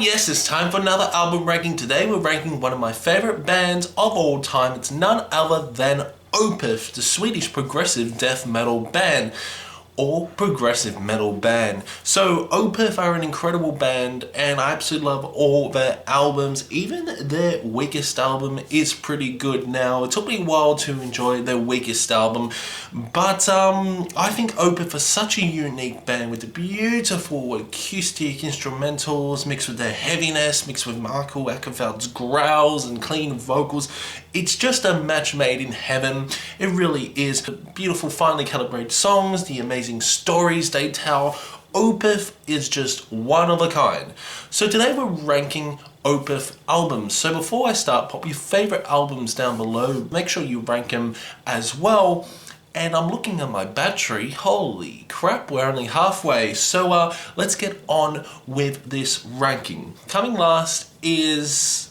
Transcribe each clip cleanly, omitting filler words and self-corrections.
Yes, it's time for another album ranking. Today we're ranking one of my favorite bands of all time. It's none other than Opeth, the Swedish progressive death metal band. Or progressive metal band. So Opeth are an incredible band and I absolutely love all their albums. Even their weakest album is pretty good. Now it took me a while to enjoy their weakest album, but I think Opeth are such a unique band with the beautiful acoustic instrumentals mixed with their heaviness, mixed with Michael Ackerfeld's growls and clean vocals. It's just a match made in heaven. It really is. The beautiful, finely calibrated songs, the amazing stories they tell. Opeth is just one of a kind. So today we're ranking Opeth albums. So before I start, pop your favorite albums down below. Make sure you rank them as well. And I'm looking at my battery. Holy crap, we're only halfway. So let's get on with this ranking. Coming last is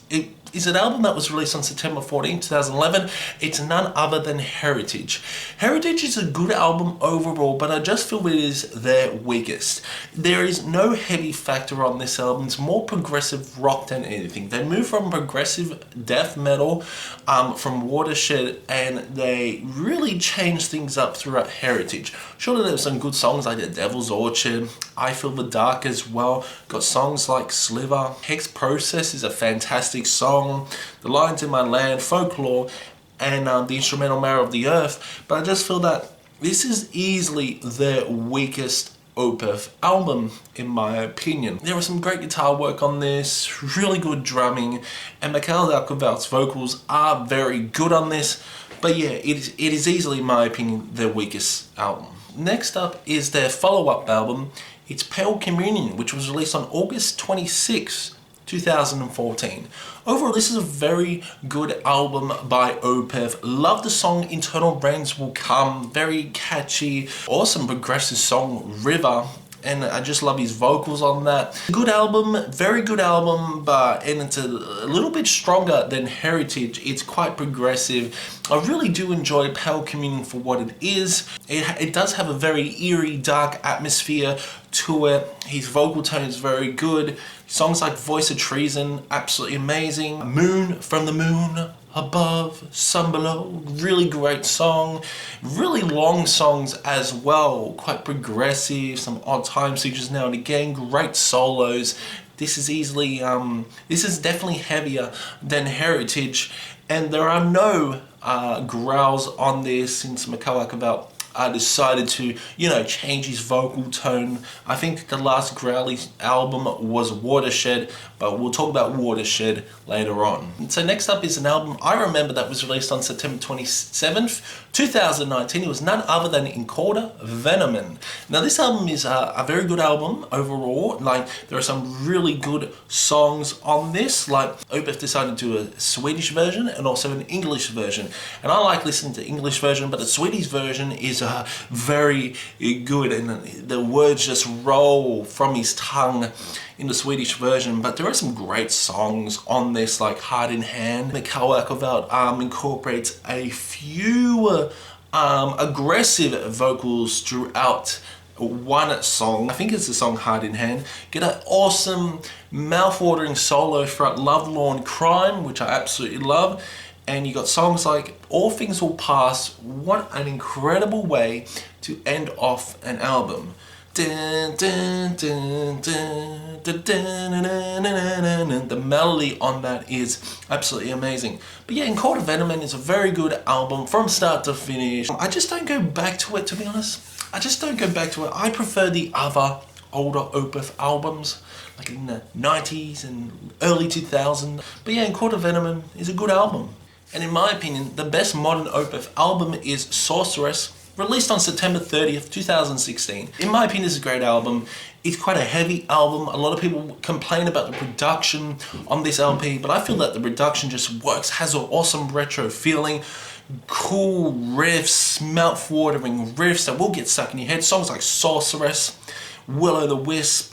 an album that was released on September 14, 2011. It's none other than Heritage. Heritage is a good album overall, but I just feel it is their weakest. There is no heavy factor on this album. It's more progressive rock than anything. They moved from progressive death metal from Watershed, and they really changed things up throughout Heritage. Sure, there were some good songs like The Devil's Orchid, I Feel the Dark as well. Got songs like Sliver. Hex Process is a fantastic song. The Lions in My Land, Folklore, and the instrumental Marrow of the Earth. But I just feel that this is easily their weakest Opeth album, in my opinion. There was some great guitar work on this, really good drumming, and Michael Ackerfeld's vocals are very good on this. But yeah, it is easily, in my opinion, their weakest album. Next up is their follow-up album. It's Pale Communion, which was released on August 26, 2014. Overall, this is a very good album by Opeth. Love the song Internal Rains Will Come, very catchy. Awesome progressive song River, and I just love his vocals on that. Good album, very good album, and it's a little bit stronger than Heritage. It's quite progressive. I really do enjoy Pale Communion for what it is. It does have a very eerie, dark atmosphere to it. His vocal tone is very good. Songs like Voice of Treason, absolutely amazing. Moon, From the Moon Above, Sun Below, really great song. Really long songs as well, quite progressive, some odd time signatures now and again, great solos. This is easily, this is definitely heavier than Heritage, and there are no growls on this since Michael Ackerfeld decided to, change his vocal tone. I think the last growly album was Watershed, but we'll talk about Watershed later on. So next up is an album I remember that was released on September 27th, 2019. It was none other than CAUDA, VENENUM. Now this album is a very good album overall. Like, there are some really good songs on this. Like, Opeth decided to do a Swedish version and also an English version. And I like listening to the English version, but the Swedish version is very good, and the words just roll from his tongue in the Swedish version. But there are some great songs on this, like Heart in Hand. Michael Ackerfeld incorporates a few aggressive vocals throughout one song. I think it's the song Heart in Hand. Get an awesome mouth-watering solo throughout Lovelorn Crime, which I absolutely love. And you got songs like All Things Will Pass. What an incredible way to end off an album. The melody on that is absolutely amazing. But yeah, CAUDA VENENUM is a very good album from start to finish. I just don't go back to it, to be honest. I just don't go back to it. I prefer the other older Opeth albums, like in the 90s and early 2000s. But yeah, CAUDA VENENUM is a good album. And in my opinion, the best modern Opeth album is SOCERESS, released on September 30th, 2016. In my opinion, it's a great album. It's quite a heavy album. A lot of people complain about the production on this LP, but I feel that the production just works, has an awesome retro feeling, cool riffs, mouth-watering riffs that will get stuck in your head. Songs like Sorceress, Will-O-the-Wisp,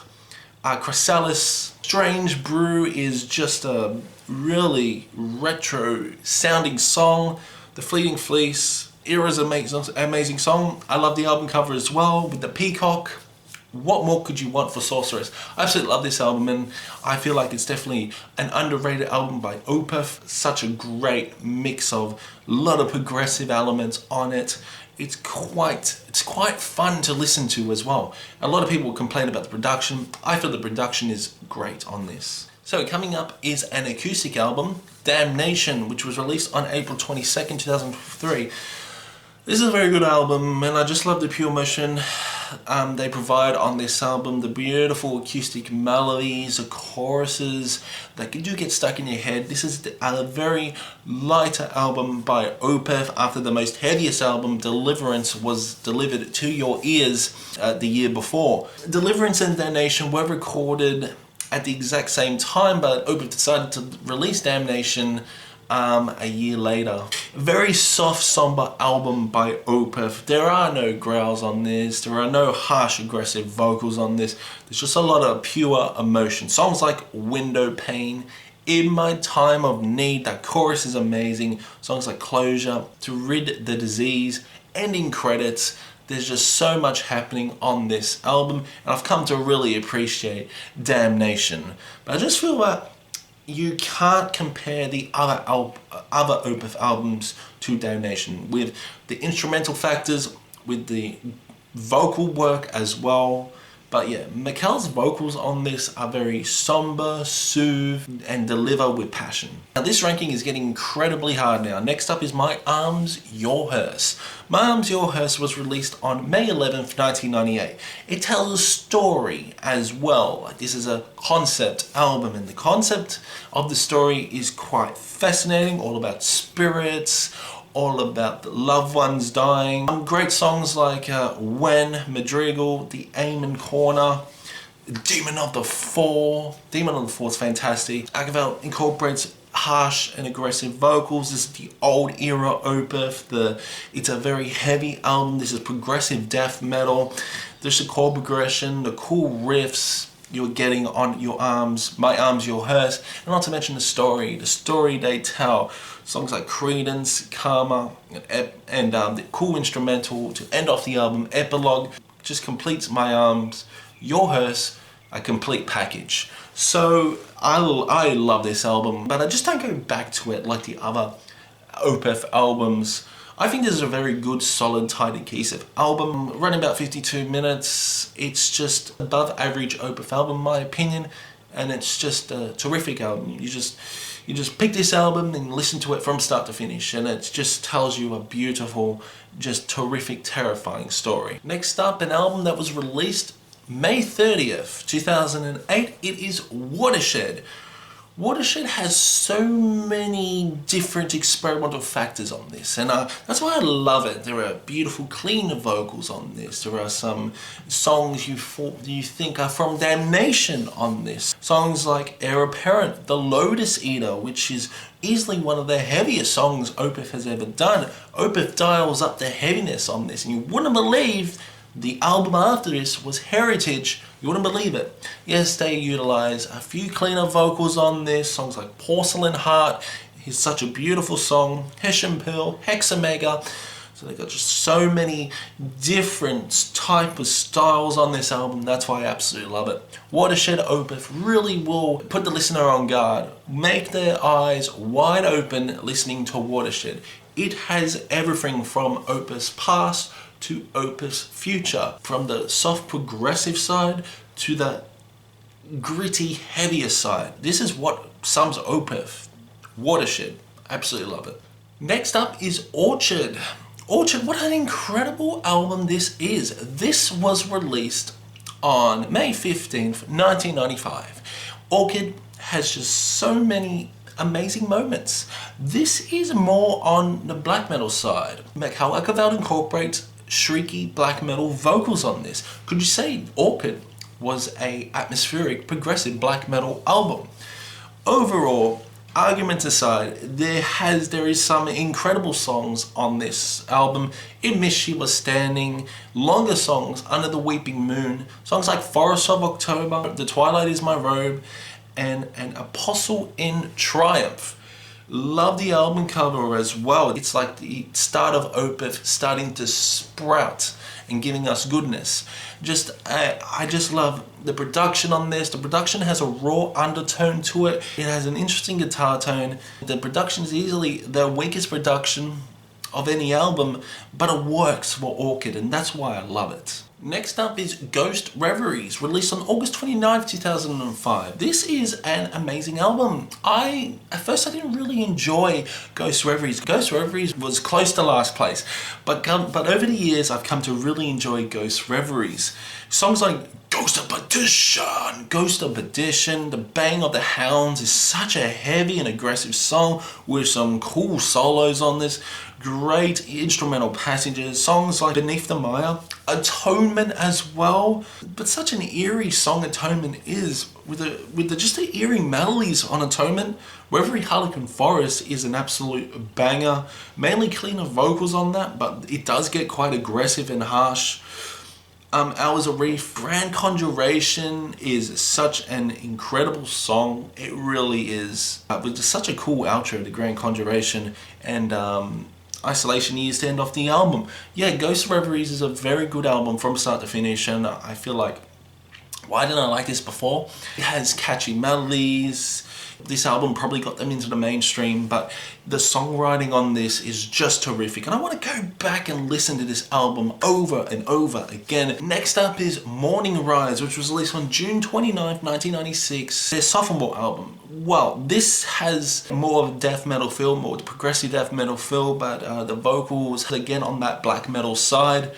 Chrysalis. Strange Brew is just a really retro sounding song. The Fleeting Fleece, Era's amazing song. I love the album cover as well with the peacock. what more could you want for Sorceress? I absolutely love this album, and I feel like it's definitely an underrated album by Opeth. Such a great mix of a lot of progressive elements on it. It's quite fun to listen to as well. A lot of people complain about the production. I feel the production is great on this. So coming up is an acoustic album, Damnation, which was released on April 22nd, 2003. This is a very good album, and I just love the pure emotion they provide on this album. The beautiful acoustic melodies, the choruses that do get stuck in your head. This is a very lighter album by Opeth after the most heaviest album, Deliverance, was delivered to your ears the year before. Deliverance and Damnation were recorded at the exact same time, but Opeth decided to release Damnation a year later. Very soft, somber album by Opeth. There are no growls on this. There are no harsh, aggressive vocals on this. There's just a lot of pure emotion. Songs like Window Pane, In My Time of Need, that chorus is amazing. Songs like Closure, To Rid the Disease, Ending Credits. There's just so much happening on this album, and I've come to really appreciate Damnation. But I just feel that you can't compare the other Opeth albums to Damnation, with the instrumental factors, with the vocal work as well. But yeah, Mikel's vocals on this are very somber, soothe, and deliver with passion. Now this ranking is getting incredibly hard now. Next up is My Arms, Your Hearse. My Arms, Your Hearse was released on May 11th, 1998. It tells a story as well. Like, this is a concept album, and the concept of the story is quite fascinating, all about spirits, all about the loved ones dying. Great songs like When, Madrigal, The Amen Corner, Demon of the Four. Demon of the Four is fantastic. Akavelt incorporates harsh and aggressive vocals. This is the old era Opeth. It's a very heavy album. This is progressive death metal. There's the chord progression, the cool riffs you're getting on Your Arms, My Arms, Your Hearse, and not to mention the story they tell. Songs like Credence, Karma, and the cool instrumental to end off the album, Epilogue, just completes My Arms, Your Hearse, a complete package. So I love this album, but I just don't go back to it like the other Opeth albums. I think this is a very good, solid, tight, adhesive album, running about 52 minutes. It's just above average Opeth album in my opinion, and it's just a terrific album. You just pick this album and listen to it from start to finish, and it just tells you a beautiful, just terrific, terrifying story. Next up, an album that was released May 30th, 2008. It is Watershed. Watershed has so many different experimental factors on this, and that's why I love it. There are beautiful, clean vocals on this. There are some songs you think are from Damnation on this. Songs like Heir Apparent, The Lotus Eater, which is easily one of the heaviest songs Opeth has ever done. Opeth dials up the heaviness on this, and you wouldn't believe the album after this was Heritage. You wouldn't believe it. Yes, they utilize a few cleaner vocals on this. Songs like Porcelain Heart is such a beautiful song. Hessian Pill, Hexamega. So they got just so many different type of styles on this album. That's why I absolutely love it. Watershed Opeth really will put the listener on guard. Make their eyes wide open listening to Watershed. It has everything from Opeth's past to Opeth's future, from the soft progressive side to the gritty heavier side. This is what sums Opeth. Watershed, absolutely love it. Next up is Orchid. Orchid, what an incredible album this is. This was released on May 15th, 1995. Orchid has just so many amazing moments. This is more on the black metal side. Mikel Akavelt incorporates shrieky black metal vocals on this. Could you say Orchid was a atmospheric progressive black metal album? Overall, arguments aside, there is some incredible songs on this album. In Miss She Was Standing, longer songs, Under the Weeping Moon, songs like Forest of October, The Twilight Is My Robe, and An Apostle in Triumph. Love the album cover as well. It's like the start of Opeth starting to sprout and giving us goodness. I just love the production on this. The production has a raw undertone to it. It has an interesting guitar tone. The production is easily the weakest production of any album, but it works for Orchid, and that's why I love it. Next up is Ghost Reveries, released on August 29th, 2005. This is an amazing album. At first I didn't really enjoy Ghost Reveries. Ghost Reveries was close to last place, but over the years I've come to really enjoy Ghost Reveries. Songs like Ghost of Perdition, The Bang of the Hounds is such a heavy and aggressive song with some cool solos on this, great instrumental passages, songs like Beneath the Mire, Atonement as well, but such an eerie song Atonement is, with just the eerie melodies on Atonement. Reverie Harlequin Forest is an absolute banger, mainly cleaner vocals on that, but it does get quite aggressive and harsh. Hours of Reef, Grand Conjuration is such an incredible song. It really is. With such a cool outro, the Grand Conjuration, and Isolation Years to end off the album. Yeah, Ghost Reveries is a very good album from start to finish, and I feel like, why didn't I like this before? It has catchy melodies. This album probably got them into the mainstream, but the songwriting on this is just terrific, and I want to go back and listen to this album over and over again. Next up is Morningrise, which was released on June 29th, 1996. Their sophomore album. Well, this has more of a death metal feel, more progressive death metal feel, but the vocals, again, on that black metal side.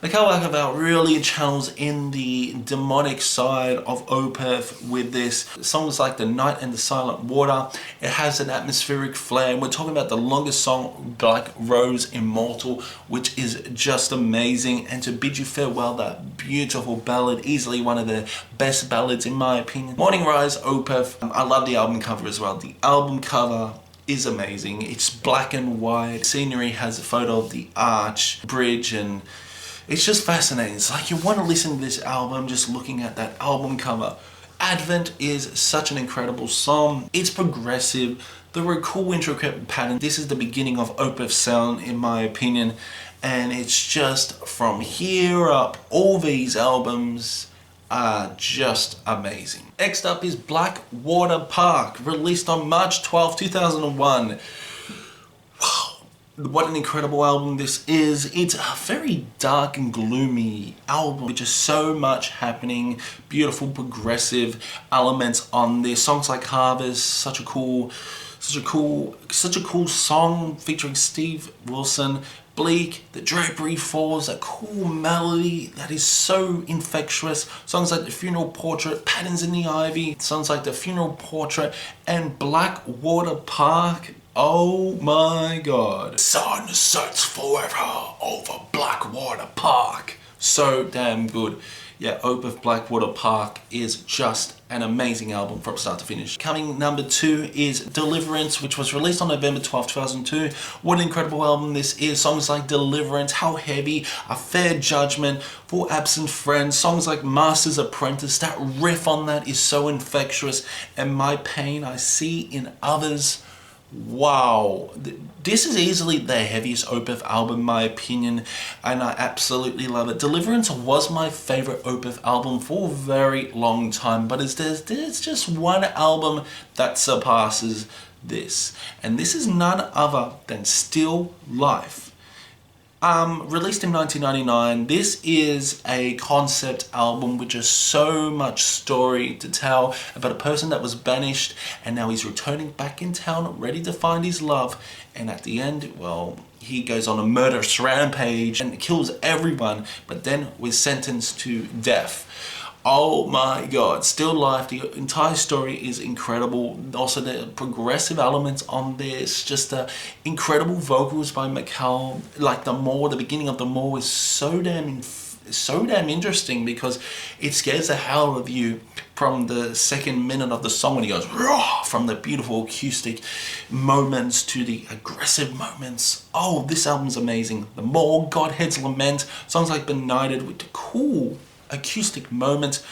Mikhail Akaval really channels in the demonic side of Opeth with this. Songs like The Night and the Silent Water. It has an atmospheric flair. We're talking about the longest song, Black Rose Immortal, which is just amazing. And To Bid You Farewell, that beautiful ballad, easily one of the best ballads in my opinion. Morningrise, Opeth. I love the album cover as well. The album cover is amazing. It's black and white. Scenery has a photo of the arch, bridge, and it's just fascinating. It's like you want to listen to this album just looking at that album cover. Advent is such an incredible song. It's progressive. There are cool intricate patterns. This is the beginning of Opeth's sound in my opinion. And it's just from here up, all these albums are just amazing. Next up is Blackwater Park, released on March 12, 2001. What an incredible album this is. It's a very dark and gloomy album with just so much happening, beautiful progressive elements on this. Songs like Harvest, such a cool song featuring Steve Wilson. Bleak, The Drapery Falls, that cool melody that is so infectious. Songs like The Funeral Portrait, Patterns in the Ivy, songs like The Funeral Portrait, and Blackwater Park. Oh my god. The sun sets forever over Blackwater Park. So damn good. Yeah, Opeth Blackwater Park is just an amazing album from start to finish. Coming number 2 is Deliverance, which was released on November 12, 2002. What an incredible album this is. Songs like Deliverance, How Heavy, A Fair Judgment, For Absent Friends, songs like Master's Apprentice. That riff on that is so infectious. And My Pain I See in Others. Wow, this is easily their heaviest Opeth album in my opinion, and I absolutely love it. Deliverance was my favorite Opeth album for a very long time, but there's just one album that surpasses this, and this is none other than Still Life. Released in 1999, this is a concept album with just so much story to tell about a person that was banished and now he's returning back in town ready to find his love, and at the end, well, he goes on a murderous rampage and kills everyone, but then was sentenced to death. Oh my god, Still Life, the entire story is incredible. Also the progressive elements on this, just the incredible vocals by Mikhail. Like the beginning of the More is so damn interesting because it scares the hell out of you from the second minute of the song when he goes raw, from the beautiful acoustic moments to the aggressive moments. Oh, this album's amazing. The More, Godhead's Lament, songs like Benighted with the cool acoustic moment.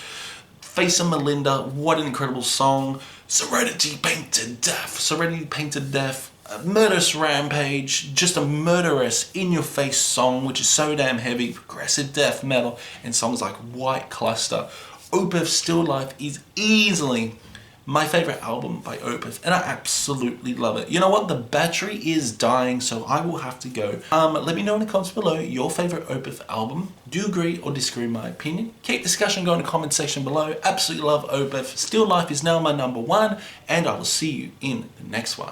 Face of Melinda, what an incredible song. Serenity Painted Death. Serenity Painted Death. A murderous rampage, just a murderous in-your-face song, which is so damn heavy, progressive death metal, and songs like White Cluster. Opeth Still Life is easily my favourite album by Opeth, and I absolutely love it. You know what? The battery is dying, so I will have to go. Let me know in the comments below your favourite Opeth album. Do you agree or disagree with my opinion? Keep discussion going in the comment section below. Absolutely love Opeth. Still Life is now my #1, and I will see you in the next one.